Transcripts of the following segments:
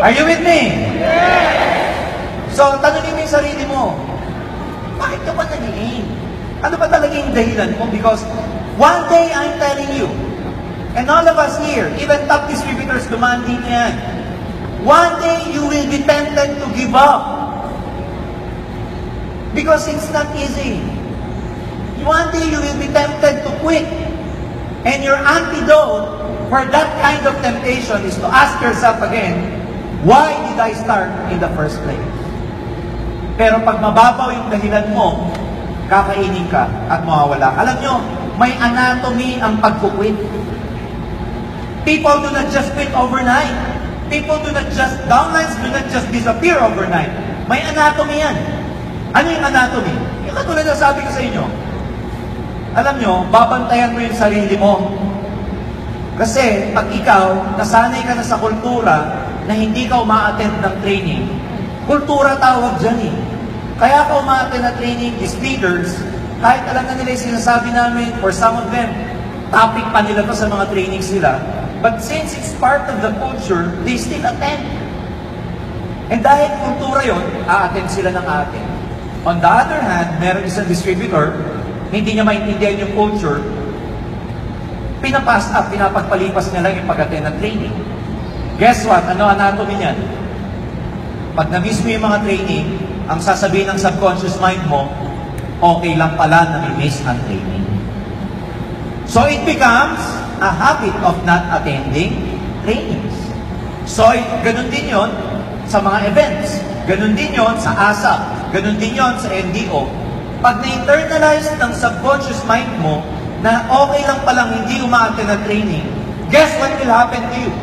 Are you with me? So, tanongin mo yung sarili mo, bakit ka ba nag-i-aim? Ano ba talaga yung dahilan mo? Because one day, I'm telling you, and all of us here, even top distributors, demanding yan, one day, you will be tempted to give up. Because it's not easy. One day, you will be tempted to quit. And your antidote for that kind of temptation is to ask yourself again, why did I start in the first place? Pero pag mababaw yung dahilan mo, kakainin ka at mawawala. Alam nyo, may anatomy ang pagkukwit. People do not just quit overnight. People do not just, downlines do not just disappear overnight. May anatomy yan. Ano yung anatomy? Yung katulad na sabi ko sa inyo, alam nyo, babantayan mo yung sarili mo. Kasi pag ikaw, nasanay ka na sa kultura na hindi ka uma-attend ng training, kultura tawag dyan eh. Kaya ka uma-attend ng training, these leaders, kahit alam na nila yung sinasabi namin, for some of them, topic pa nila to sa mga trainings nila, but since it's part of the culture, they still attend. And dahil kultura yon, a-attend sila ng a-attend. On the other hand, meron isang distributor, hindi niya maintindihan yung culture, pinapass up, pinapagpalipas niya lang yung pag-attend ng training. Guess what? Ano anatomy niyan? Pag na-miss mo yung mga training, ang sasabihin ng subconscious mind mo, okay lang pala na may miss ang training. So it becomes a habit of not attending trainings. So ganun din yon sa mga events. Ganun din yon sa ASAP. Ganun din yon sa NDO. Pag na-internalize ng subconscious mind mo na okay lang palang hindi umaattend na training, guess what will happen to you?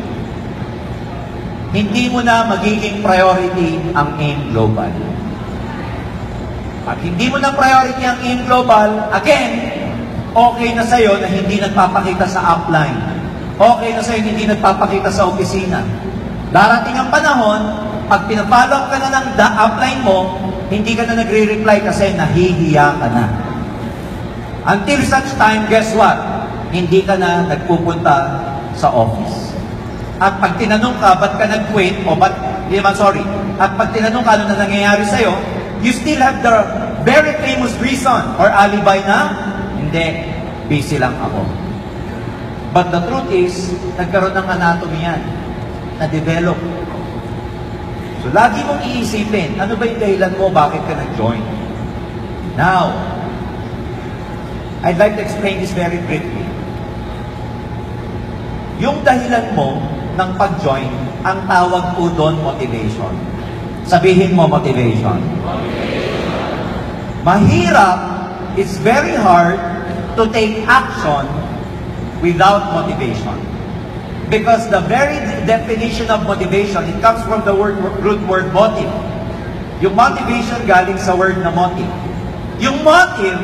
Hindi mo na magiging priority ang AIM Global. Pag hindi mo na priority ang AIM Global, again, okay na sa'yo na hindi nagpapakita sa upline. Okay na sa'yo hindi nagpapakita sa opisina. Darating ang panahon, pag pinapollow ka na ng upline mo, hindi ka na nagre-reply kasi nahihiya ka na. Until such time, guess what? Hindi ka na nagpupunta sa office. At pag tinanong ka, ba't ka nag-quit? O ba't, hindi naman, sorry. At pag tinanong ka, ano na nangyayari sa'yo, you still have the very famous reason or alibi na, hindi, busy lang ako. But the truth is, nagkaroon ng anatomy yan, na-develop. So, lagi mong iisipin, ano ba yung dahilan mo, bakit ka nag-join? Now, I'd like to explain this very briefly. Yung dahilan mo ng pag-join, ang tawag po doon, motivation. Sabihin mo, motivation. Mahirap, it's very hard to take action without motivation. Because the very definition of motivation, it comes from the root word motive. Yung motivation galing sa word na motive. Yung motive,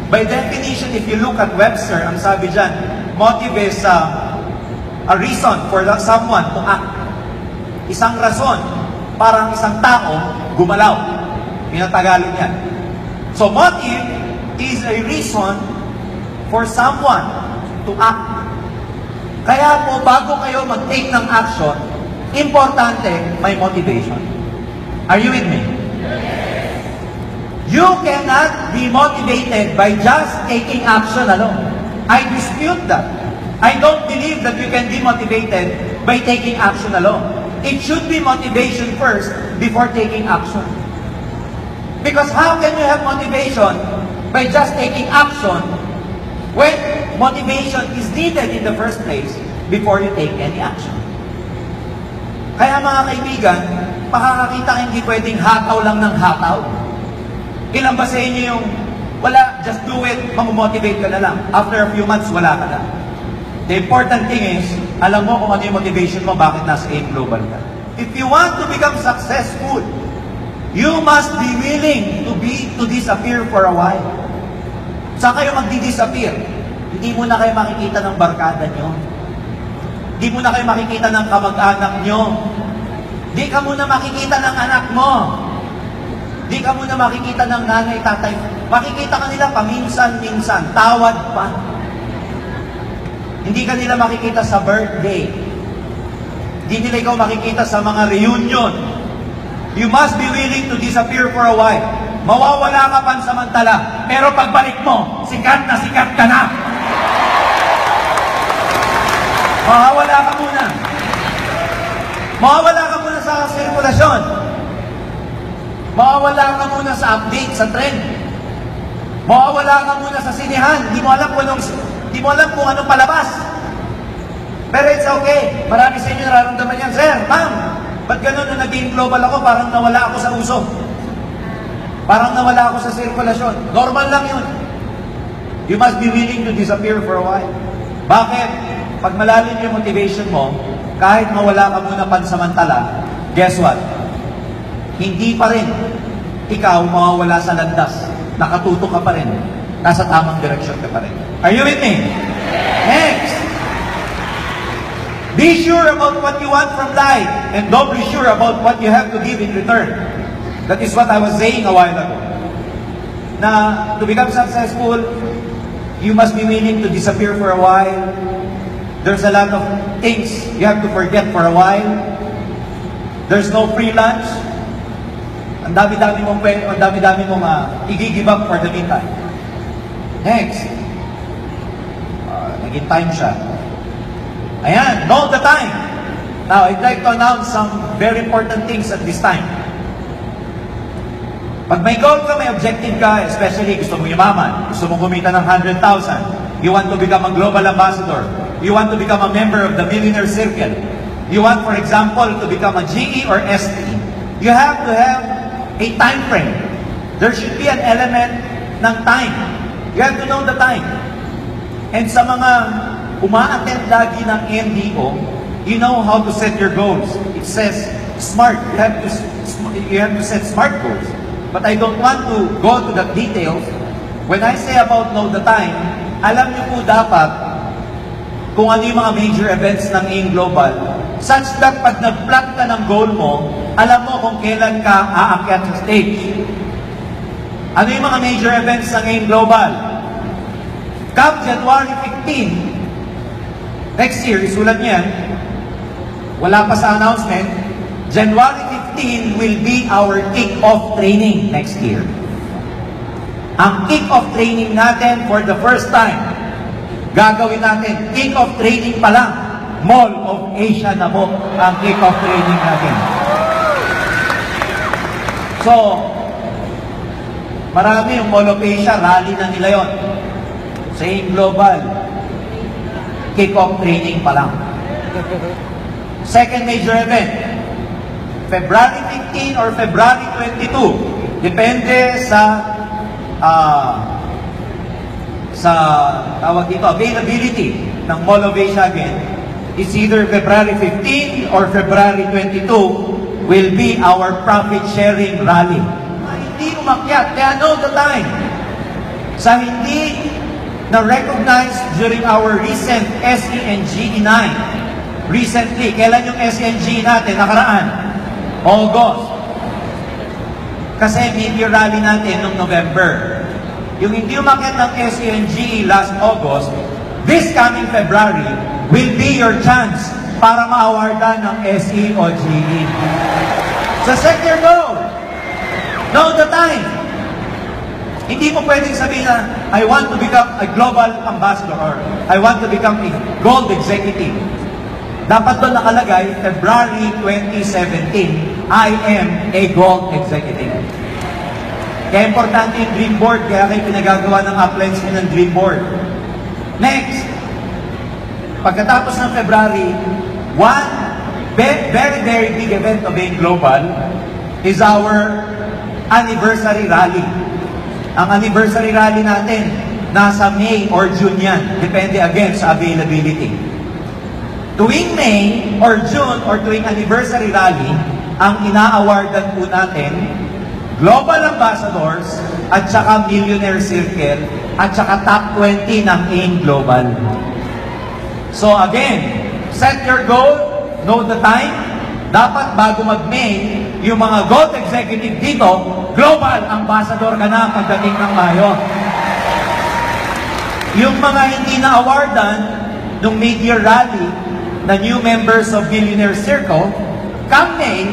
by definition, if you look at Webster, ang sabi dyan, motive is a reason for someone to act. Isang rason para ang isang tao gumalaw. Pinatagalog yan. So motive is a reason for someone to act. Kaya po, bago kayo mag-take ng action, importante, may motivation. Are you with me? You cannot be motivated by just taking action alone. I dispute that. I don't believe that you can be motivated by taking action alone. It should be motivation first before taking action. Because how can you have motivation by just taking action when motivation is needed in the first place before you take any action? Kaya mga kaibigan, makakakita ka hindi pwedeng hataw lang ng hataw. Ilan ba sa inyo yung, wala, just do it, mamomotivate ka na lang. After a few months, wala ka na. The important thing is, alam mo kung ano yung motivation mo, bakit nasa AIM Global ka. If you want to become successful, you must be willing to disappear for a while. Saan kayo magdi-disappear? Hindi mo na kayo makikita ng barkada nyo. Hindi mo na kayo makikita ng kamag-anak nyo. Hindi ka muna makikita ng anak mo. Hindi ka muna makikita ng nanay, tatay. Makikita ka nila paminsan-minsan, tawad pa. Hindi ka nila makikita sa birthday. Hindi nila ikaw makikita sa mga reunion. You must be willing to disappear for a while. Mawawala ka pansamantala, pero pagbalik mo, sikat na sikat ka na. Mawawala ka muna. Mawawala ka muna sa sirkulasyon. Mawawala ka muna sa update, sa trend. Mawawala ka muna sa sinihan. Di mo alam kung anong palabas. Pero it's okay. Marami sa inyo nararamdaman yan. Sir, ma'am, ba't ganun nung naging global ako, parang nawala ako sa uso? Parang nawala ako sa sirkulasyon. Normal lang yun. You must be willing to disappear for a while. Bakit? Pag malalim yung motivation mo, kahit mawala ka muna pansamantala, guess what? Hindi pa rin ikaw mawawala sa landas. Nakatutok ka pa rin. Nasa tamang direksyon ka pa rin. Are you with me? Next! Be sure about what you want from life and doubly sure about what you have to give in return. That is what I was saying a while ago. Na to become successful, you must be willing to disappear for a while. There's a lot of things you have to forget for a while. There's no free lunch. Ang dami-dami mong i-give up for the meantime. Next. Naging time siya. Ayan, know the time. Now, I'd like to announce some very important things at this time. Pag may goal ka, may objective ka, especially gusto mo yumaman, gusto mo kumita ng 100,000, you want to become a global ambassador, you want to become a member of the Millionaire Circle, you want, for example, to become a GE or ST, you have to have a time frame. There should be an element ng time. You have to know the time. And sa mga uma-attend lagi ng MDO, you know how to set your goals. It says SMART. You have to set SMART goals. But I don't want to go to the details. When I say about know the time, alam niyo po dapat kung ano yung mga major events ng AIM Global, such that pag nag-plot ka ng goal mo, alam mo kung kailan ka aakyat sa stage. Ano yung mga major events ng AIM Global? Come January 15, next year, isulat niyan, wala pa sa announcement, January 15 will be our kick-off training next year. Ang kick-off training natin for the first time, gagawin natin, kick-off training pa lang, Mall of Asia na po ang kick-off training natin. So, marami yung Mall of Asia, rally na nila yon. Sa AIM Global, kick-off training pa lang. Second major event, February 15 or February 22, depende sa tawag dito, availability ng Mall of Asia again. It's either February 15 or February 22 will be our profit sharing rally. Hindi umakyat, kaya know the time. Sa hindi na-recognize during our recent SENGE 9. Recently, kailan yung SENGE natin nakaraan? August. Kasi mid-year rally natin noong November. Yung hindi umakyat ng SENGE last August, this coming February will be your chance para ma-awardan ng SE o GE. So set your goal. Know the time. Hindi mo pwedeng sabihin na, I want to become a global ambassador or I want to become a gold executive. Dapat doon nakalagay, February 2017, I am a gold executive. Kaya importante yung dream board, kaya kayo pinagagawa ng uplines ng dream board. Next, pagkatapos ng February, one very, very big event of AIM Global is our anniversary rally. Ang anniversary rally natin, nasa May or June yan. Depende again sa availability. Tuwing May or June or tuwing anniversary rally, ang ina-awardan po natin, Global Ambassadors at saka Millionaire Circle at saka Top 20 ng AIM Global. So again, set your goal, know the time. Dapat bago mag-May, yung mga gold executive dito, Global Ambassador ka na pagdating ng Mayo. Yung mga hindi na-awardan nung mid-year rally, na new members of Billionaire Circle, come May,